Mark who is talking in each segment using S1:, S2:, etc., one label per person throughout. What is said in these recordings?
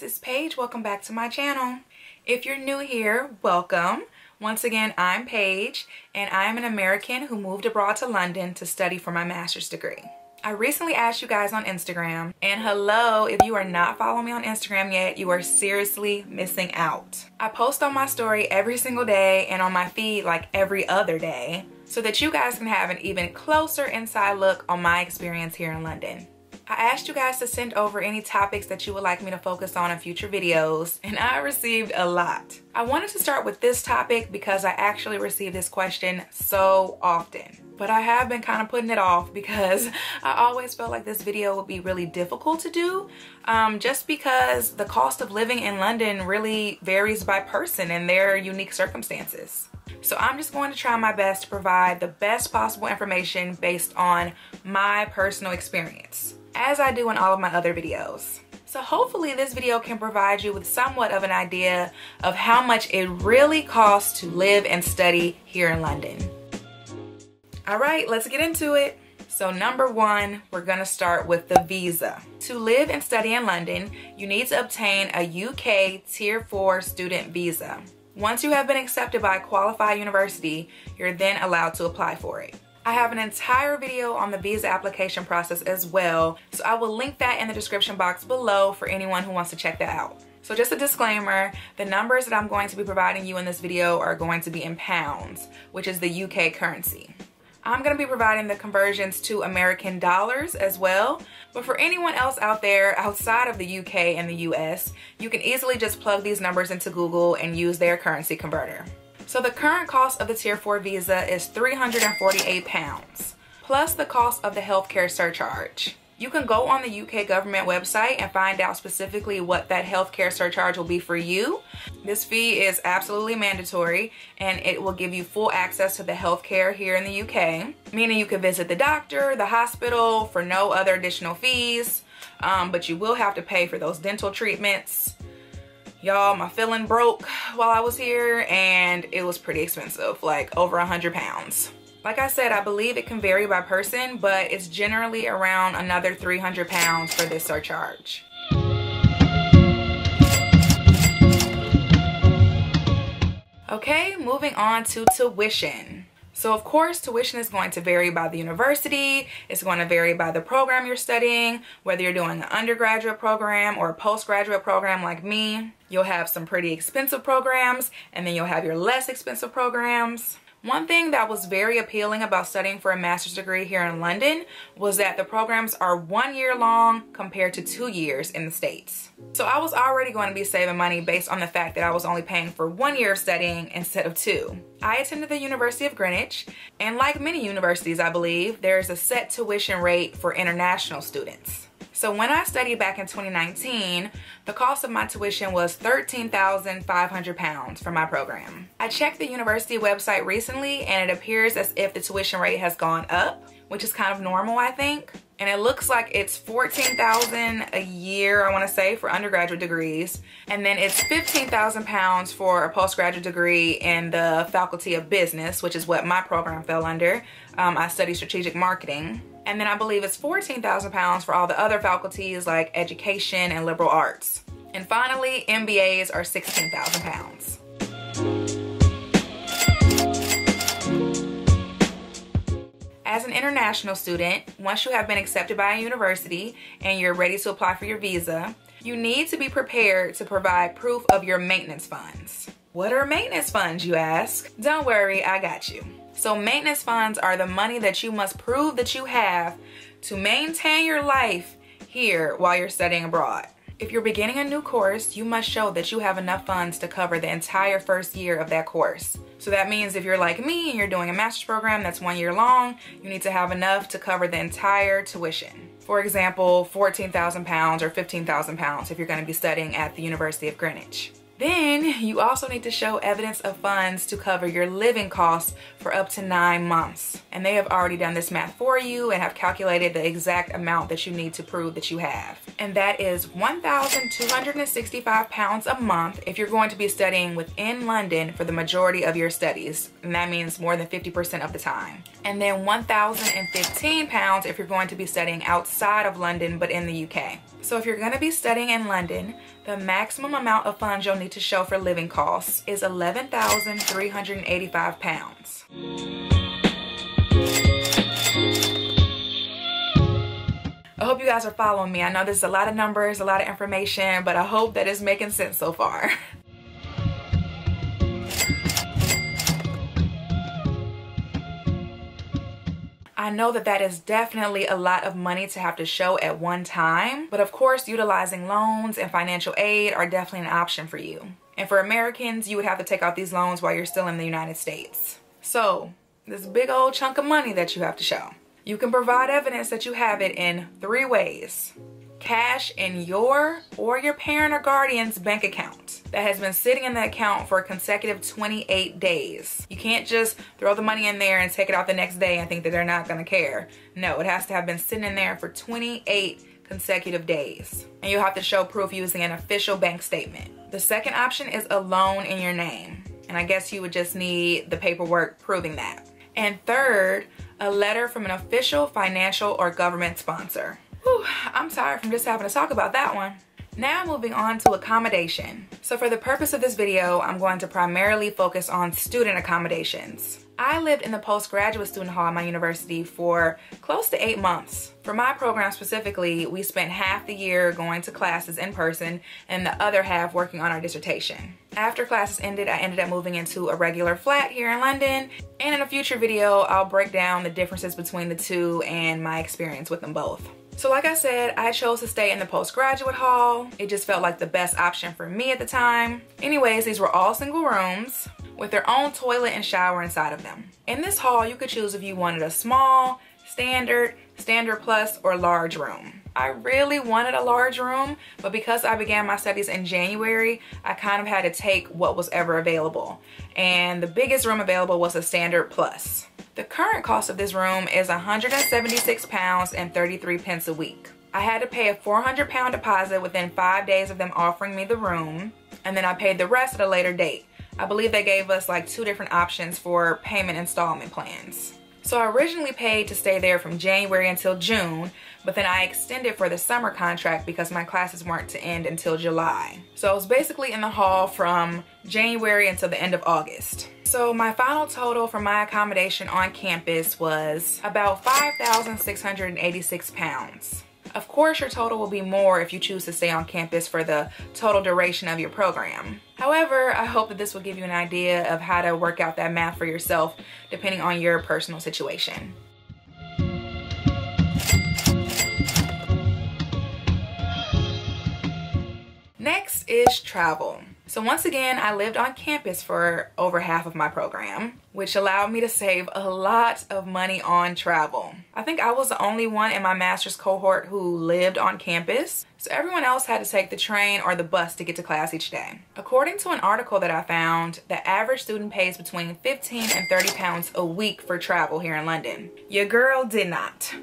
S1: it's Paige. Welcome back to my channel. If you're new here, welcome. Once again, I'm Paige, and I am an American who moved abroad to London to study for my master's degree. I recently asked you guys on Instagram, and hello, if you are not following me on Instagram yet, you are seriously missing out. I post on my story every single day and on my feed like every other day so that you guys can have an even closer inside look on my experience here in London. I asked you guys to send over any topics that you would like me to focus on in future videos, and I received a lot. I wanted to start with this topic because I actually receive this question so often. But I have been kind of putting it off because I always felt like this video would be really difficult to do just because the cost of living in London really varies by person and their unique circumstances. So I'm just going to try my best to provide the best possible information based on my personal experience, as I do in all of my other videos. So hopefully this video can provide you with somewhat of an idea of how much it really costs to live and study here in London. All right, let's get into it. So number one, we're gonna start with the visa. To live and study in London, you need to obtain a UK Tier 4 student visa. Once you have been accepted by a qualified university, you're then allowed to apply for it. I have an entire video on the visa application process as well, so I will link that in the description box below for anyone who wants to check that out. So just a disclaimer, the numbers that I'm going to be providing you in this video are going to be in pounds, which is the UK currency. I'm going to be providing the conversions to American dollars as well, but for anyone else out there outside of the UK and the US, you can easily just plug these numbers into Google and use their currency converter. So the current cost of the Tier 4 visa is £348, plus the cost of the healthcare surcharge. You can go on the UK government website and find out specifically what that healthcare surcharge will be for you. This fee is absolutely mandatory and it will give you full access to the healthcare here in the UK, meaning you can visit the doctor, the hospital for no other additional fees, but you will have to pay for those dental treatments. Y'all, my filling broke while I was here and it was pretty expensive, like over £100. Like I said, I believe it can vary by person, but it's generally around another £300 for this surcharge. Okay, moving on to tuition. So of course, tuition is going to vary by the university. It's going to vary by the program you're studying, whether you're doing an undergraduate program or a postgraduate program like me. You'll have some pretty expensive programs, and then you'll have your less expensive programs. One thing that was very appealing about studying for a master's degree here in London was that the programs are 1 year long compared to 2 years in the States. So I was already going to be saving money based on the fact that I was only paying for 1 year of studying instead of 2. I attended the University of Greenwich, and like many universities, I believe, there's a set tuition rate for international students. So when I studied back in 2019, the cost of my tuition was £13,500 for my program. I checked the university website recently and it appears as if the tuition rate has gone up, which is kind of normal, I think. And it looks like it's $14,000 a year, I want to say, for undergraduate degrees. And then it's £15,000 for a postgraduate degree in the Faculty of Business, which is what my program fell under. I study strategic marketing. And then I believe it's £14,000 for all the other faculties like education and liberal arts. And finally, MBAs are £16,000. As an international student, once you have been accepted by a university and you're ready to apply for your visa, you need to be prepared to provide proof of your maintenance funds. What are maintenance funds, you ask? Don't worry, I got you. So maintenance funds are the money that you must prove that you have to maintain your life here while you're studying abroad. If you're beginning a new course, you must show that you have enough funds to cover the entire first year of that course. So that means if you're like me and you're doing a master's program that's 1 year long, you need to have enough to cover the entire tuition. For example, £14,000 or £15,000 if you're going to be studying at the University of Greenwich. Then you also need to show evidence of funds to cover your living costs for up to 9 months. And they have already done this math for you and have calculated the exact amount that you need to prove that you have. And that is £1,265 a month if you're going to be studying within London for the majority of your studies. And that means more than 50% of the time. And then £1,015 if you're going to be studying outside of London but in the UK. So if you're going to be studying in London, The maximum amount of funds you'll need to show for living costs is 11,385 pounds. I hope you guys are following me. I know this is a lot of numbers, a lot of information, but I hope that it's making sense so far. I know that that is definitely a lot of money to have to show at one time, but of course utilizing loans and financial aid are definitely an option for you. And for Americans, you would have to take out these loans while you're still in the United States. So this big old chunk of money that you have to show. You can provide evidence that you have it in 3 ways. Cash in your or your parent or guardian's bank account that has been sitting in the account for a consecutive 28 days. You can't just throw the money in there and take it out the next day and think that they're not gonna care. No, it has to have been sitting in there for 28 consecutive days. And you'll have to show proof using an official bank statement. The second option is a loan in your name. And I guess you would just need the paperwork proving that. And third, a letter from an official financial or government sponsor. Whew, I'm tired from just having to talk about that one. Now moving on to accommodation. So for the purpose of this video, I'm going to primarily focus on student accommodations. I lived in the postgraduate student hall at my university for close to 8 months. For my program specifically, we spent half the year going to classes in person and the other half working on our dissertation. After classes ended, I ended up moving into a regular flat here in London. And in a future video, I'll break down the differences between the two and my experience with them both. So like I said, I chose to stay in the postgraduate hall. It just felt like the best option for me at the time. Anyways, these were all single rooms with their own toilet and shower inside of them. In this hall, you could choose if you wanted a small, standard plus, or large room. I really wanted a large room, but because I began my studies in January, I kind of had to take what was ever available. And the biggest room available was a standard plus. The current cost of this room is £176 and 33 pence a week. I had to pay a £400 deposit within 5 days of them offering me the room, and then I paid the rest at a later date. I believe they gave us like 2 different options for payment installment plans. So I originally paid to stay there from January until June, but then I extended for the summer contract because my classes weren't to end until July. So I was basically in the hall from January until the end of August. So my final total for my accommodation on campus was about £5,686. Of course, your total will be more if you choose to stay on campus for the total duration of your program. However, I hope that this will give you an idea of how to work out that math for yourself depending on your personal situation. Next is travel. So once again, I lived on campus for over half of my program, which allowed me to save a lot of money on travel. I think I was the only one in my master's cohort who lived on campus, so everyone else had to take the train or the bus to get to class each day. According to an article that I found, the average student pays between 15 and 30 pounds a week for travel here in London. Your girl did not.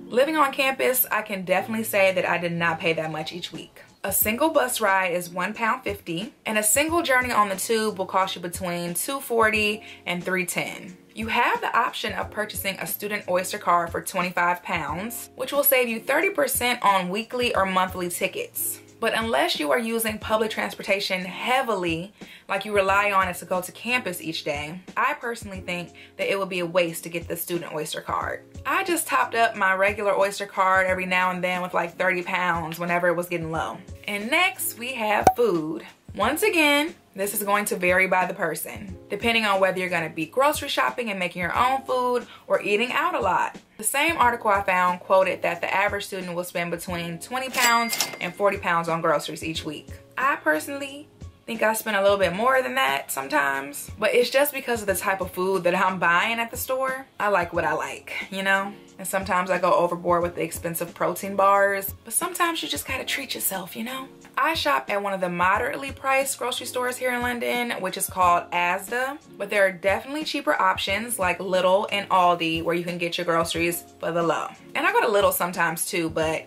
S1: Living on campus, I can definitely say that I did not pay that much each week. A single bus ride is £1.50, and a single journey on the tube will cost you between $2.40 and $3.10. You have the option of purchasing a student Oyster card for £25, which will save you 30% on weekly or monthly tickets. But unless you are using public transportation heavily, like you rely on it to go to campus each day, I personally think that it would be a waste to get the student Oyster card. I just topped up my regular Oyster card every now and then with like 30 pounds whenever it was getting low. And next we have food. Once again, this is going to vary by the person, depending on whether you're going to be grocery shopping and making your own food or eating out a lot. The same article I found quoted that the average student will spend between 20 pounds and 40 pounds on groceries each week. I personally think I spend a little bit more than that sometimes, but it's just because of the type of food that I'm buying at the store. I like what I like, you know? And sometimes I go overboard with the expensive protein bars, but sometimes you just gotta treat yourself, you know? I shop at one of the moderately priced grocery stores here in London, which is called Asda, but there are definitely cheaper options like Lidl and Aldi where you can get your groceries for the low. And I go to Lidl sometimes too, but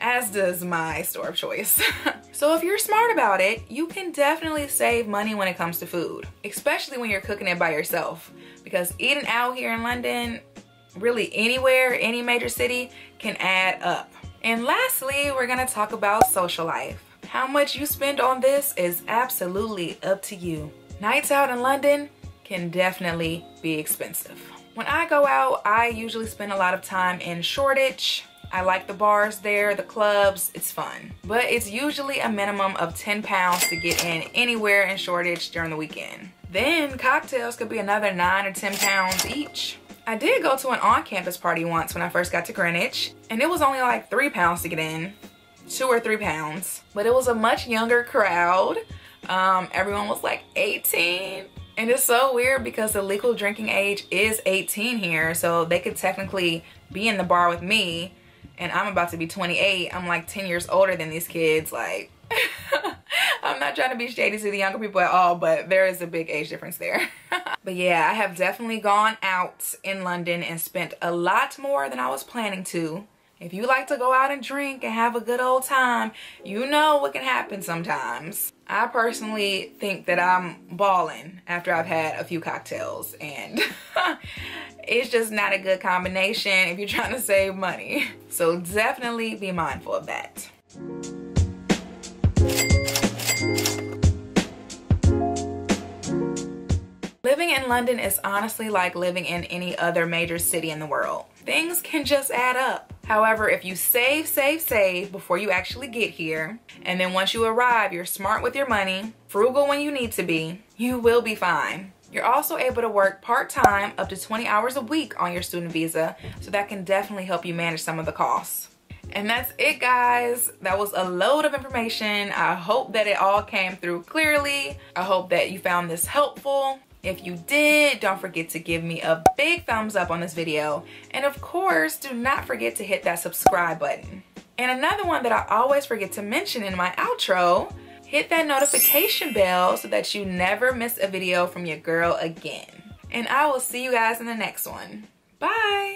S1: Asda is my store of choice. So if you're smart about it, you can definitely save money when it comes to food, especially when you're cooking it by yourself, because eating out here in London, really anywhere, any major city, can add up. And lastly, we're gonna talk about social life. How much you spend on this is absolutely up to you. Nights out in London can definitely be expensive. When I go out, I usually spend a lot of time in Shoreditch. I like the bars there, the clubs, it's fun. But it's usually a minimum of £10 to get in anywhere in Shoreditch during the weekend. Then cocktails could be another £9 or £10 each. I did go to an on-campus party once when I first got to Greenwich, and it was only like £3 to get in, £2 or £3. But it was a much younger crowd. Everyone was like 18. And it's so weird because the legal drinking age is 18 here, so they could technically be in the bar with me, and I'm about to be 28. I'm like 10 years older than these kids. Like, I'm not trying to be shady to the younger people at all, but there is a big age difference there. But yeah, I have definitely gone out in London and spent a lot more than I was planning to. If you like to go out and drink and have a good old time, you know what can happen sometimes. I personally think that I'm balling after I've had a few cocktails, and it's just not a good combination if you're trying to save money. So definitely be mindful of that. Living in London is honestly like living in any other major city in the world. Things can just add up. However, if you save before you actually get here, and then once you arrive, you're smart with your money, frugal when you need to be, you will be fine. You're also able to work part-time up to 20 hours a week on your student visa, so that can definitely help you manage some of the costs. And that's it, guys. That was a load of information. I hope that it all came through clearly. I hope that you found this helpful. If you did, don't forget to give me a big thumbs up on this video. And of course, do not forget to hit that subscribe button. And another one that I always forget to mention in my outro, hit that notification bell so that you never miss a video from your girl again. And I will see you guys in the next one. Bye!